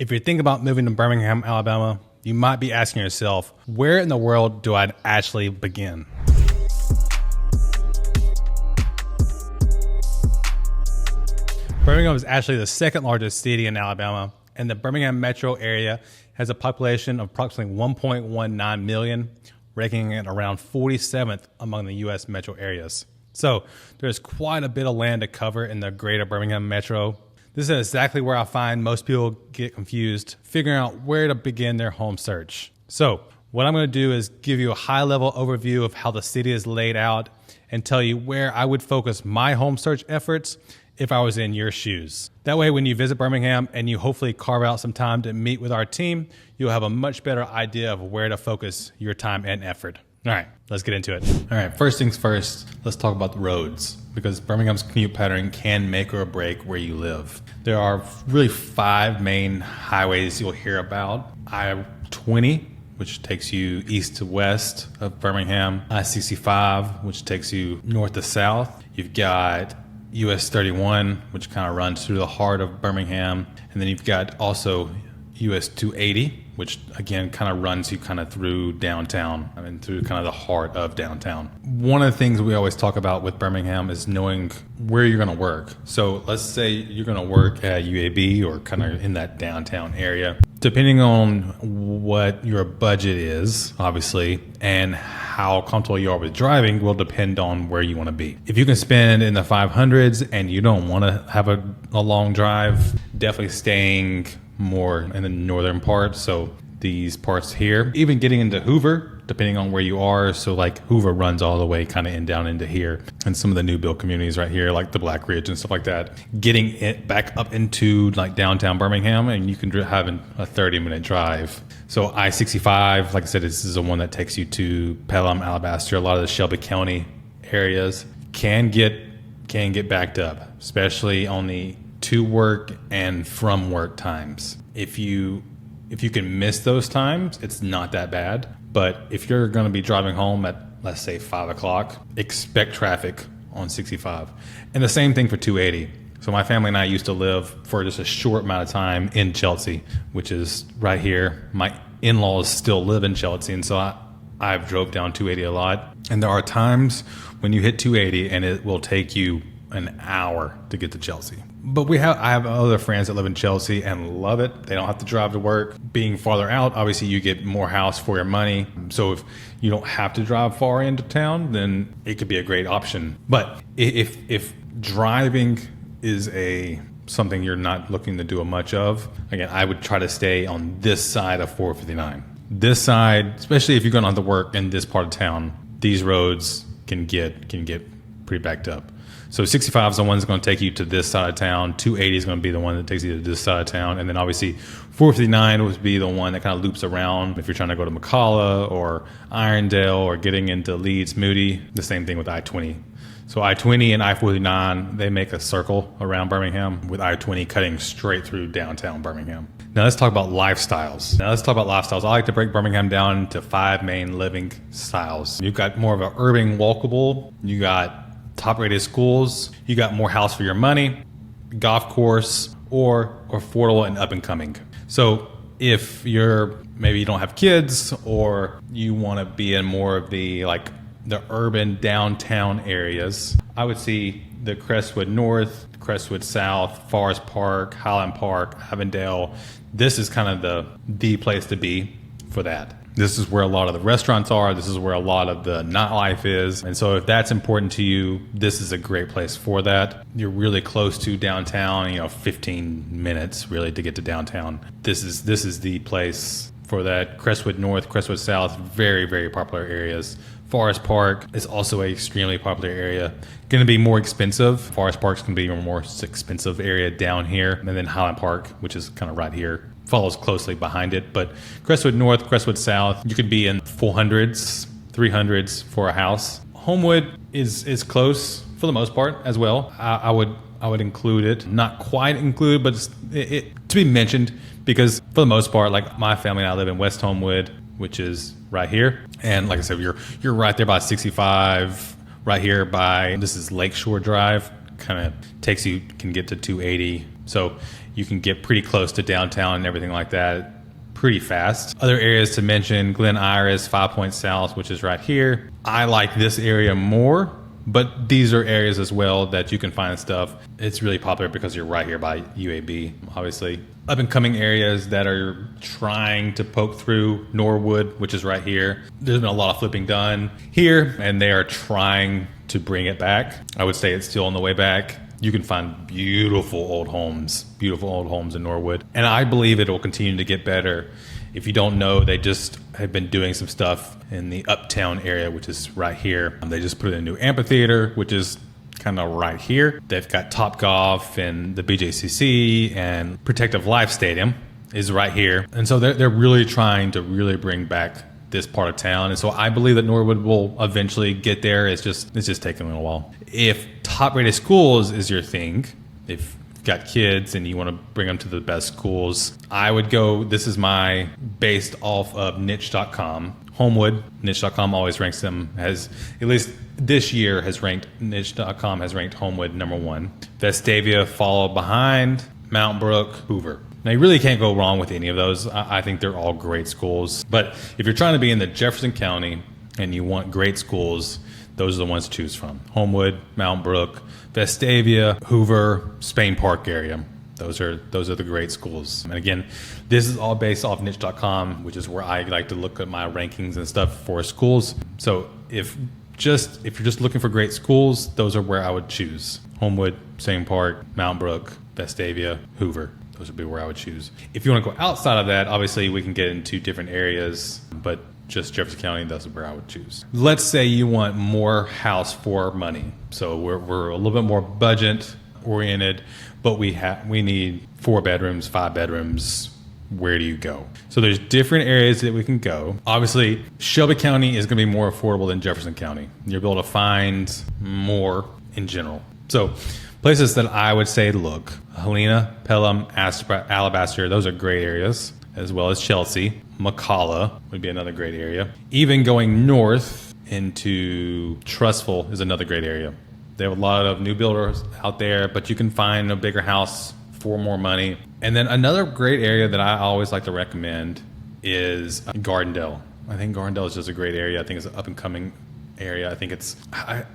If you're thinking about moving to Birmingham, Alabama, you might be asking yourself, where in the world do I actually begin? Birmingham is actually the second largest city in Alabama, and the Birmingham metro area has a population of approximately 1.19 million, ranking it around 47th among the U.S. metro areas. So there's quite a bit of land to cover in the greater Birmingham metro. This is exactly where I find most people get confused figuring out where to begin their home search. So what I'm going to do is give you a high-level overview of how the city is laid out and tell you where I would focus my home search efforts if I was in your shoes. That way, when you visit Birmingham and you hopefully carve out some time to meet with our team, you'll have a much better idea of where to focus your time and effort. All right, let's get into it. All right, first things first, let's talk about the roads, because Birmingham's commute pattern can make or break where you live. There are really 5 main highways you'll hear about. I-20, which takes you east to west of Birmingham. I-65, which takes you north to south. You've got US 31, which kind of runs through the heart of Birmingham. And then you've got also US 280, which again kind of runs you kind of through downtown, through kind of the heart of downtown. One of the things we always talk about with Birmingham is knowing where you're going to work. So let's say you're going to work at UAB or kind of in that downtown area. Depending on what your budget is, obviously, and how comfortable you are with driving will depend on where you want to be. If you can spend in the 500s and you don't want to have a long drive, definitely staying more in the northern part. So these parts here, even getting into Hoover, depending on where you are. So like Hoover runs all the way kind of down into here, and some of the new build communities right here, like the Black Ridge and stuff like that, getting it back up into like downtown Birmingham, and you can have a 30-minute drive. So I-65, like I said, this is the one that takes you to Pelham, Alabaster. A lot of the Shelby County areas can get backed up, especially on the to work and from work times. If you can miss those times, it's not that bad. But if you're going to be driving home at, let's say, 5 o'clock, expect traffic on 65. And the same thing for 280. So my family and I used to live for just a short amount of time in Chelsea, which is right here. My in-laws still live in Chelsea, and so I've drove down 280 a lot. And there are times when you hit 280 and it will take you an hour to get to Chelsea. But I have other friends that live in Chelsea and love it. They don't have to drive to work. Being farther out, obviously you get more house for your money. So if you don't have to drive far into town, then it could be a great option. But if driving is something you're not looking to do much of, again, I would try to stay on this side of 459. This side, especially if you're going to have to work in this part of town, these roads can get pretty backed up. So 65 is the one that's going to take you to this side of town. 280 is going to be the one that takes you to this side of town. And then obviously 459 would be the one that kind of loops around if you're trying to go to McCalla or Irondale or getting into Leeds, Moody. The same thing with I-20. So I-20 and I-49, they make a circle around Birmingham, with I-20 cutting straight through downtown Birmingham. Now let's talk about lifestyles. I like to break Birmingham down into 5 main living styles. You've got more of an urban walkable. You got top-rated schools, you got more house for your money, golf course, or affordable and up-and-coming. So if maybe you don't have kids, or you want to be in more of the urban downtown areas, I would see the Crestwood North, Crestwood South, Forest Park, Highland Park, Avondale. This is kind of the place to be for that. This is where a lot of the restaurants are. This is where a lot of the nightlife is. And so if that's important to you, this is a great place for that. You're really close to downtown, 15 minutes really to get to downtown. This is the place for that. Crestwood North, Crestwood South, very, very popular areas. Forest Park is also an extremely popular area. Going to be more expensive. Forest Park's going to be a more expensive area down here. And then Highland Park, which is kind of right here, follows closely behind it. But Crestwood North, Crestwood South, you could be in 400s, 300s for a house. Homewood is close for the most part as well. I would include it, not quite include, but it to be mentioned, because for the most part, like my family and I live in West Homewood, which is right here. And like I said, you're right there by 65, right here this is Lakeshore Drive, kind of can get to 280. So You can get pretty close to downtown and everything like that pretty fast. Other areas to mention, Glen Iris, 5 Points South, which is right here. I like this area more, but these are areas as well that you can find stuff. It's really popular because you're right here by UAB, obviously. Up and coming areas that are trying to poke through, Norwood, which is right here. There's been a lot of flipping done here, and they are trying to bring it back. I would say it's still on the way back. You can find beautiful old homes in Norwood. And I believe it will continue to get better. If you don't know, they just have been doing some stuff in the Uptown area, which is right here. They just put in a new amphitheater, which is kind of right here. They've got Topgolf and the BJCC, and Protective Life Stadium is right here. And so they're really trying to really bring back this part of town. And so I believe that Norwood will eventually get there. It's just taking a little while. If top rated schools is your thing, if you've got kids and you want to bring them to the best schools, I would go, this is my based off of niche.com. Homewood, niche.com always ranks them, has at least this year has ranked, niche.com has ranked Homewood #1. Vestavia followed behind, Mount Brook, Hoover. Now, you really can't go wrong with any of those. I think they're all great schools. But if you're trying to be in the Jefferson County and you want great schools, those are the ones to choose from. Homewood, Mount Brook, Vestavia, Hoover, Spain Park area. Those are the great schools. And again, this is all based off niche.com, which is where I like to look at my rankings and stuff for schools. So if you're just looking for great schools, those are where I would choose. Homewood, Spain Park, Mount Brook, Vestavia, Hoover. Those would be where I would choose. If you want to go outside of that, obviously we can get into different areas, but just Jefferson County, that's where I would choose. Let's say you want more house for money. So we're a little bit more budget oriented, but we need 4 bedrooms, 5 bedrooms. Where do you go? So there's different areas that we can go. Obviously, Shelby County is going to be more affordable than Jefferson County. You'll be able to find more in general. So places that I would say look, Helena, Pelham, Alabaster, those are great areas, as well as Chelsea. McCalla would be another great area. Even going north into Trussville is another great area. They have a lot of new builders out there, but you can find a bigger house for more money. And then another great area that I always like to recommend is Gardendale. I think Gardendale is just a great area. I think it's an up and coming area. I think it's, I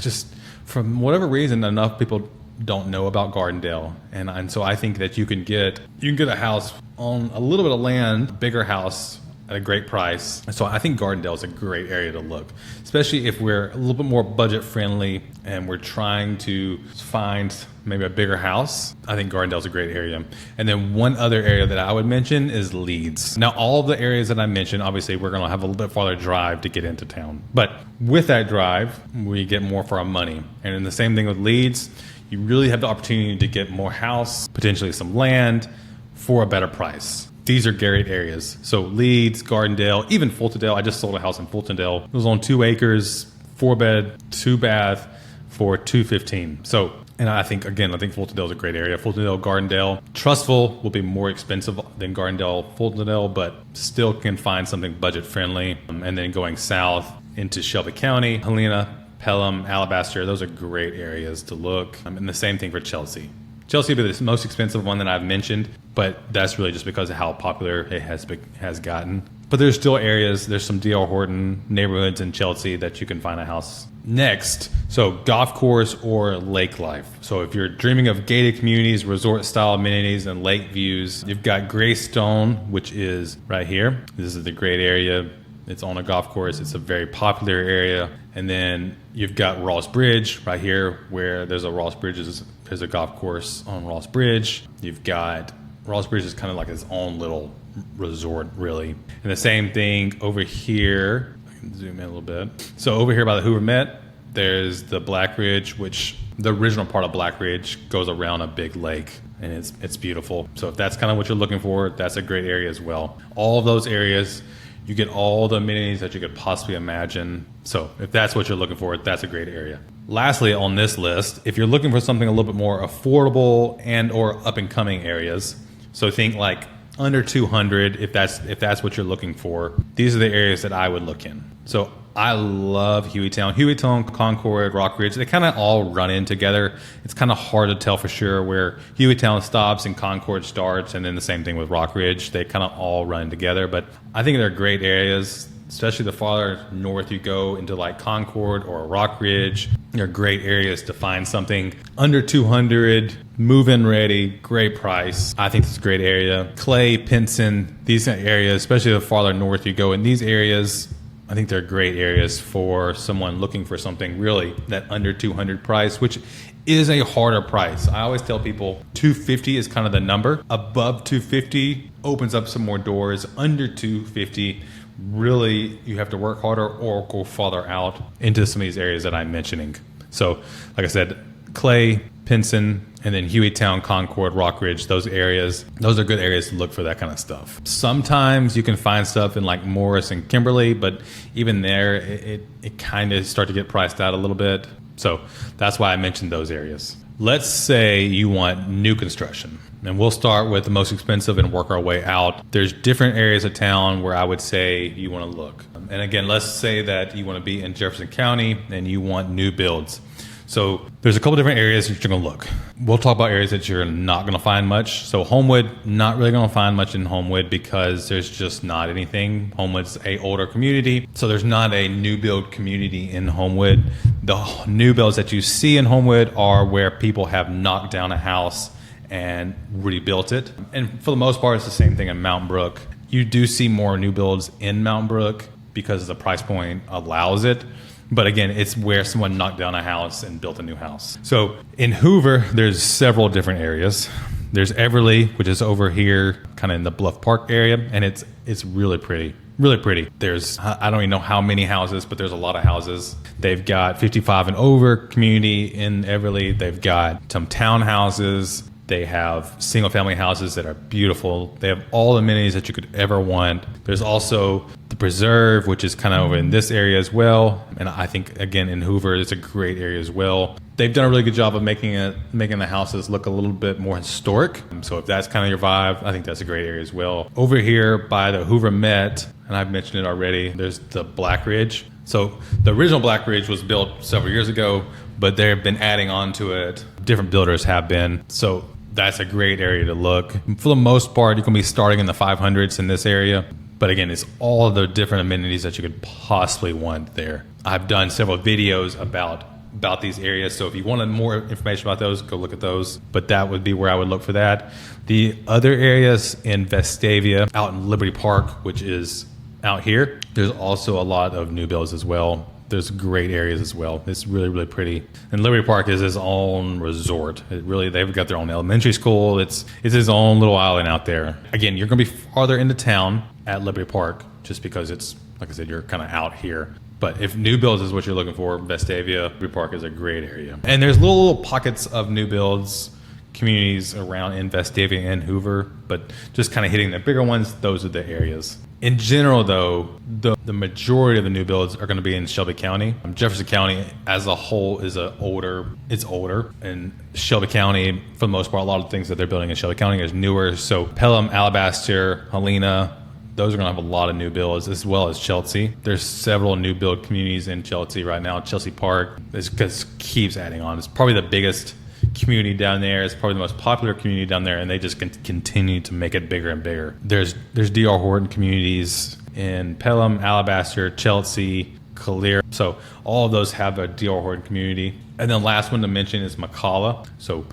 just, from whatever reason, enough people don't know about Gardendale. And so I think that you can get a house on a little bit of land, a bigger house at a great price. So I think Gardendale is a great area to look, especially if we're a little bit more budget friendly and we're trying to find maybe a bigger house. I think Gardendale is a great area. And then one other area that I would mention is Leeds. Now, all of the areas that I mentioned, obviously we're going to have a little bit farther drive to get into town. But with that drive, we get more for our money. And then the same thing with Leeds, you really have the opportunity to get more house, potentially some land for a better price. These are great areas. So Leeds, Gardendale, even Fultondale. I just sold a house in Fultondale. It was on 2 acres, 4 bed, 2 bath for $215. So, and I think Fultondale is a great area. Fultondale, Gardendale. Trussville will be more expensive than Gardendale, Fultondale, but still can find something budget friendly. And then going south into Shelby County, Helena, Pelham, Alabaster, those are great areas to look. And the same thing for Chelsea. Chelsea will be the most expensive one that I've mentioned, but that's really just because of how popular it has gotten. But there's still areas, there's some D.R. Horton neighborhoods in Chelsea that you can find a house. Next, so golf course or lake life. So if you're dreaming of gated communities, resort style amenities, and lake views, you've got Greystone, which is right here. This is the great area. It's on a golf course. It's a very popular area. And then you've got Ross Bridge right here, where there's a Ross Bridge. There's a golf course on Ross Bridge. You've got Ross Bridge is kind of like its own little resort, really. And the same thing over here. I can zoom in a little bit. So over here by the Hoover Met, there's the Black Ridge, which the original part of Black Ridge goes around a big lake, and it's beautiful. So if that's kind of what you're looking for, that's a great area as well. All of those areas, you get all the amenities that you could possibly imagine. So if that's what you're looking for, that's a great area. Lastly, on this list, if you're looking for something a little bit more affordable and or up and coming areas, so think like under 200, if that's what you're looking for, these are the areas that I would look in. So I love Hueytown. Hueytown, Concord, Rockridge, they kind of all run in together. It's kind of hard to tell for sure where Hueytown stops and Concord starts, and then the same thing with Rockridge. They kind of all run together, but I think they're great areas, especially the farther north you go into like Concord or Rockridge. They're great areas to find something under 200, move-in ready, great price. I think it's a great area. Clay, Pinson, these areas, especially the farther north you go in these areas, I think they're great areas for someone looking for something really that under 200 price, which is a harder price. I always tell people 250 is kind of the number. Above 250 opens up some more doors. Under 250, really you have to work harder or go farther out into some of these areas that I'm mentioning. So like I said, Clay, Pinson, and then Hueytown, Concord, Rockridge, those areas, those are good areas to look for that kind of stuff. Sometimes you can find stuff in like Morris and Kimberly, but even there, it kind of start to get priced out a little bit. So that's why I mentioned those areas. Let's say you want new construction, and we'll start with the most expensive and work our way out. There's different areas of town where I would say you want to look. And again, let's say that you want to be in Jefferson County and you want new builds. So there's a couple different areas that you're going to look. We'll talk about areas that you're not going to find much. So Homewood, not really going to find much in Homewood because there's just not anything. Homewood's a older community, so there's not a new build community in Homewood. The new builds that you see in Homewood are where people have knocked down a house and rebuilt it. And for the most part, it's the same thing in Mountain Brook. You do see more new builds in Mountain Brook because the price point allows it. But again, it's where someone knocked down a house and built a new house. So in Hoover, there's several different areas. There's Everly, which is over here, kind of in the Bluff Park area, and it's really pretty. Really pretty. There's, I don't even know how many houses, but there's a lot of houses. They've got 55 and over community in Everly. They've got some townhouses. They have single family houses that are beautiful. They have all the amenities that you could ever want. There's also the Preserve, which is kind of over in this area as well. And I think, again, in Hoover, it's a great area as well. They've done a really good job of making the houses look a little bit more historic. So if that's kind of your vibe, I think that's a great area as well. Over here by the Hoover Met, and I've mentioned it already, there's the Black Ridge. So the original Black Ridge was built several years ago, but they've been adding on to it. Different builders have been. So that's a great area to look. For the most part, you can be starting in the 500s in this area. But again, it's all the different amenities that you could possibly want there. I've done several videos about these areas. So if you wanted more information about those, go look at those. But that would be where I would look for that. The other areas in Vestavia, out in Liberty Park, which is out here, there's also a lot of new builds as well. There's great areas as well. It's really, really pretty. And Liberty Park is its own resort. They've got their own elementary school. It's its own little island out there. Again, you're going to be farther into town at Liberty Park just because it's, like I said, you're kind of out here. But if new builds is what you're looking for, Vestavia, Liberty Park is a great area. And there's little pockets of new builds communities around in Vestavia and Hoover, but just kind of hitting the bigger ones, those are the areas. In general, though, the majority of the new builds are going to be in Shelby County. Jefferson County as a whole is older. And Shelby County, for the most part, a lot of things that they're building in Shelby County is newer. So Pelham, Alabaster, Helena, those are going to have a lot of new builds, as well as Chelsea. There's several new build communities in Chelsea right now. Chelsea Park just keeps adding on. It's probably the biggest community down there. It's probably the most popular community down there, and they just continue to make it bigger and bigger. There's D.R. Horton communities in Pelham, Alabaster, Chelsea, Calera. So all of those have a D.R. Horton community. And then last one to mention is McCalla. So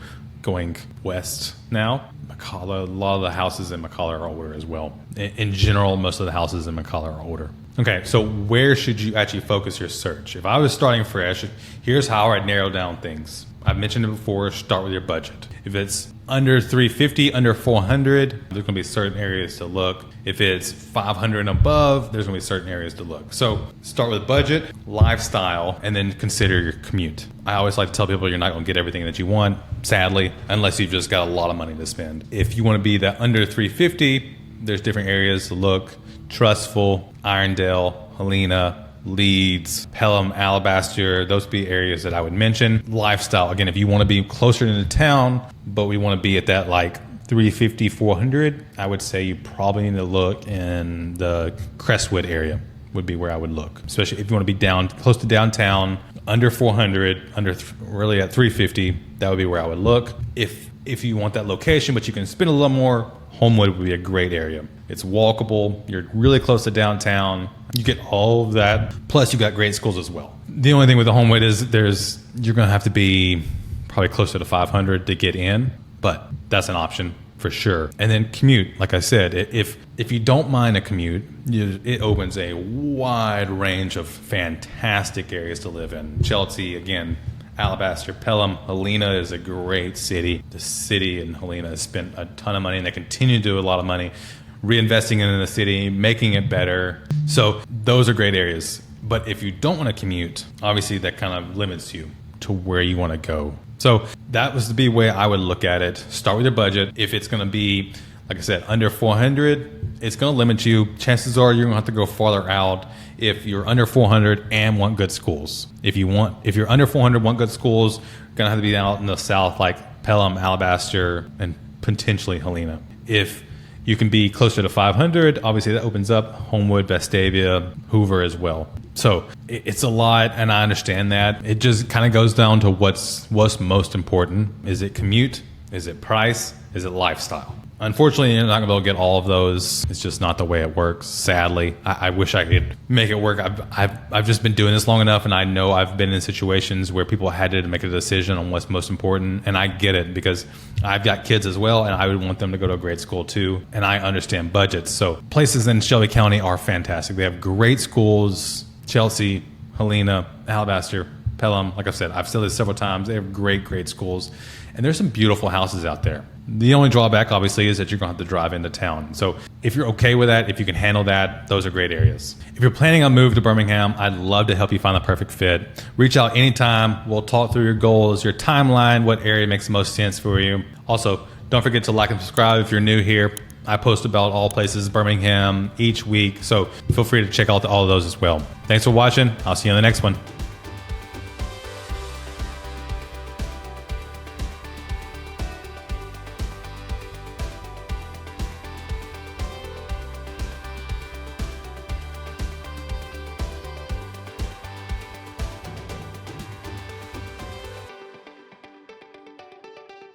going west now, McCalla, a lot of the houses in McCalla are older as well. In general, most of the houses in McCalla are older. Okay, so where should you actually focus your search? If I was starting fresh, here's how I'd narrow down things. I've mentioned it before, start with your budget. If it's under 350, under 400, there's going to be certain areas to look. If it's 500 and above, there's going to be certain areas to look. So start with budget, lifestyle, and then consider your commute. I always like to tell people you're not going to get everything that you want, sadly, unless you've just got a lot of money to spend. If you want to be that under 350, there's different areas to look. Trustful, Irondale, Helena, Leeds, Pelham, Alabaster, those would be areas that I would mention. Lifestyle, again, if you want to be closer to the town, but we want to be at that like 350, 400, I would say you probably need to look in the Crestwood area, would be where I would look, especially if you want to be down close to downtown, under 400, really at 350. That would be where I would look. If you want that location, but you can spend a little more, Homewood would be a great area. It's walkable. You're really close to downtown. You get all of that. Plus, you got great schools as well. The only thing with the Homewood is you're going to have to be probably closer to 500 to get in, but that's an option for sure. And then Commute, like I said, if you don't mind a commute, it opens a wide range of fantastic areas to live in. Chelsea, again, Alabaster, Pelham, Helena is a great city. The city in Helena has spent a ton of money, and they continue to do a lot of money reinvesting in the city, making it better. So those are great areas. But if you don't want to commute, obviously that kind of limits you to where you want to go. So that was the way I would look at it. Start with your budget. If it's going to be, like I said, under 400, it's going to limit you. Chances are you're going to have to go farther out if you're under 400 and want good schools. If you're under 400, want good schools, you're going to have to be out in the south like Pelham, Alabaster, and potentially Helena. If you can be closer to 500, obviously that opens up Homewood, Vestavia, Hoover as well. So it's a lot, and I understand that. It just kind of goes down to what's most important. Is it commute? Is it price? Is it lifestyle? Unfortunately, you're not going to be able to get all of those. It's just not the way it works, sadly. I wish I could make it work. I've just been doing this long enough, and I know I've been in situations where people had to make a decision on what's most important, and I get it because I've got kids as well, and I would want them to go to a great school too, and I understand budgets. So places in Shelby County are fantastic. They have great schools. Chelsea, Helena, Alabaster, Pelham. Like I've said, I've said this several times. They have great schools, and there's some beautiful houses out there. The only drawback, obviously, is that you're going to have to drive into town. So if you're okay with that, if you can handle that, those are great areas. If you're planning on moving to Birmingham, I'd love to help you find the perfect fit. Reach out anytime. We'll talk through your goals, your timeline, what area makes the most sense for you. Also, don't forget to like and subscribe if you're new here. I post about all places Birmingham each week, so feel free to check out all of those as well. Thanks for watching. I'll see you on the next one.